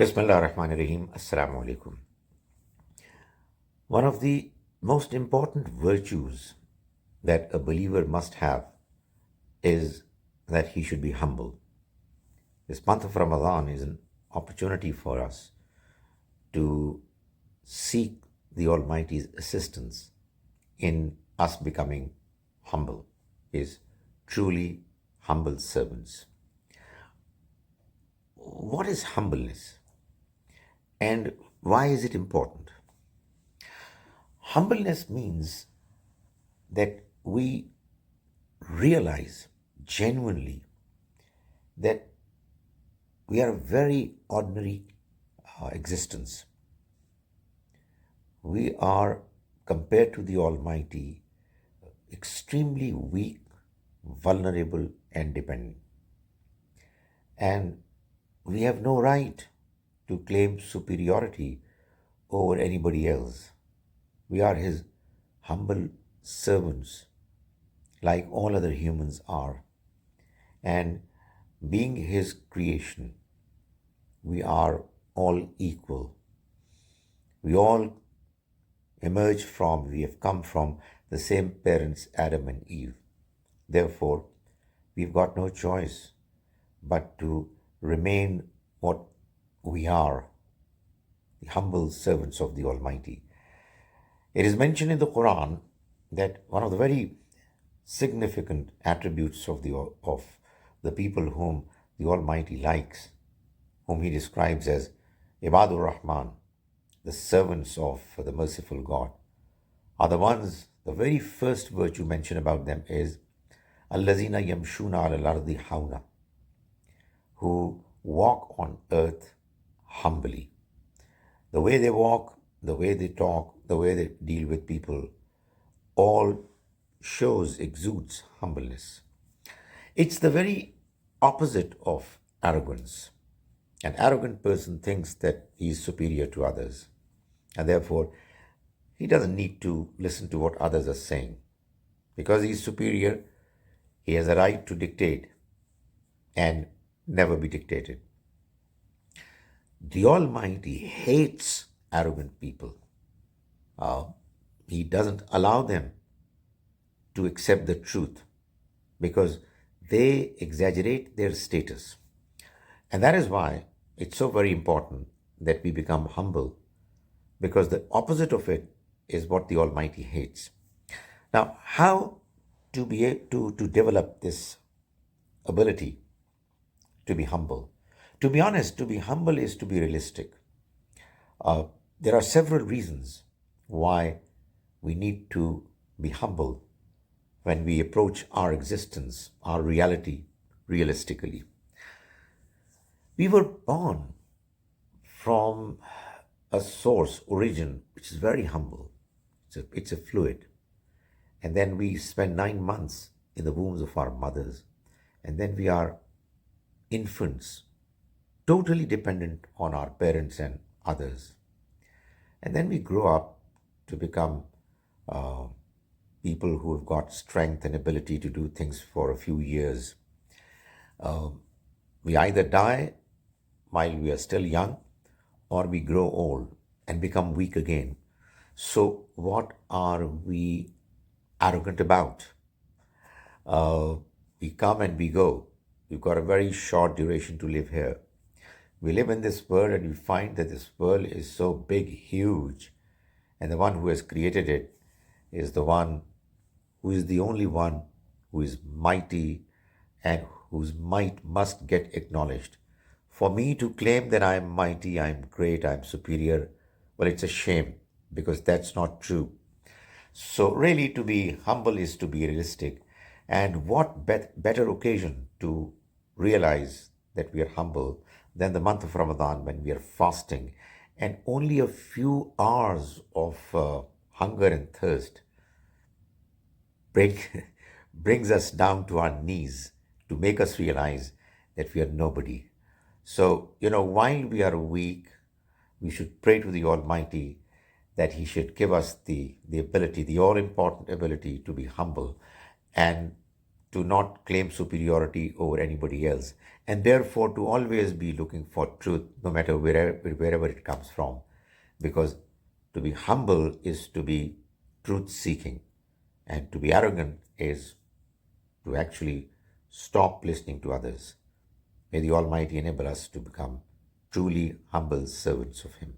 Bismillah ar-Rahman ar-Rahim. Assalamu alaikum. One of the most important virtues that a believer must have is that he should be humble. This month of Ramadan is an opportunity for us to seek the Almighty's assistance in us becoming humble, is truly humble servants. What is humbleness and why is it important? Humbleness means that we realize genuinely that we are a very ordinary existence. We are, compared to the Almighty, extremely weak, vulnerable, and dependent. And we have no right to claim superiority over anybody else. We are His humble servants, like all other humans are. And being His creation, we are all equal. We all we have come from the same parents, Adam and Eve. Therefore, we've got no choice but to remain what we are, the humble servants of the Almighty. It is mentioned in the Quran that one of the very significant attributes of the people whom the Almighty likes, whom He describes as Ibadur Rahman, the servants of the merciful God, are the ones, the very first virtue mentioned about them is Allazina yamshuna al-ardi hawna, who walk on earth humbly. The way they walk, the way they talk, the way they deal with people, all exudes humbleness. It's the very opposite of arrogance. An arrogant person thinks that he is superior to others, and therefore he doesn't need to listen to what others are saying. Because he is superior, he has a right to dictate and never be dictated. The Almighty hates arrogant people. He doesn't allow them to accept the truth because they exaggerate their status. And that is why it's so very important that we become humble, because the opposite of it is what the Almighty hates. Now, how to be able to develop this ability to be humble? To be honest, to be humble is to be realistic. There are several reasons why we need to be humble when we approach our existence, our reality, realistically. We were born from a source, origin, which is very humble. It's a fluid. And then we spend 9 months in the wombs of our mothers. And then we are infants, totally dependent on our parents and others. And then we grow up to become people who have got strength and ability to do things for a few years. We either die while we are still young, or we grow old and become weak again. So what are we arrogant about? We come and we go. We've got a very short duration to live here. We live in this world and we find that this world is so big, huge, and the one who has created it is the one who is the only one who is mighty and whose might must get acknowledged. For me to claim that I am mighty, I am great, I am superior, well, it's a shame because that's not true. So, really, to be humble is to be realistic. And what better occasion to realize that we are humble than the month of Ramadan when we are fasting and only a few hours of hunger and thirst brings us down to our knees to make us realize that we are nobody. So, while we are weak, we should pray to the Almighty that He should give us the ability, the all important ability to be humble and to not claim superiority over anybody else, and therefore to always be looking for truth, no matter wherever it comes from. Because to be humble is to be truth seeking, and to be arrogant is to actually stop listening to others. May the Almighty enable us to become truly humble servants of Him.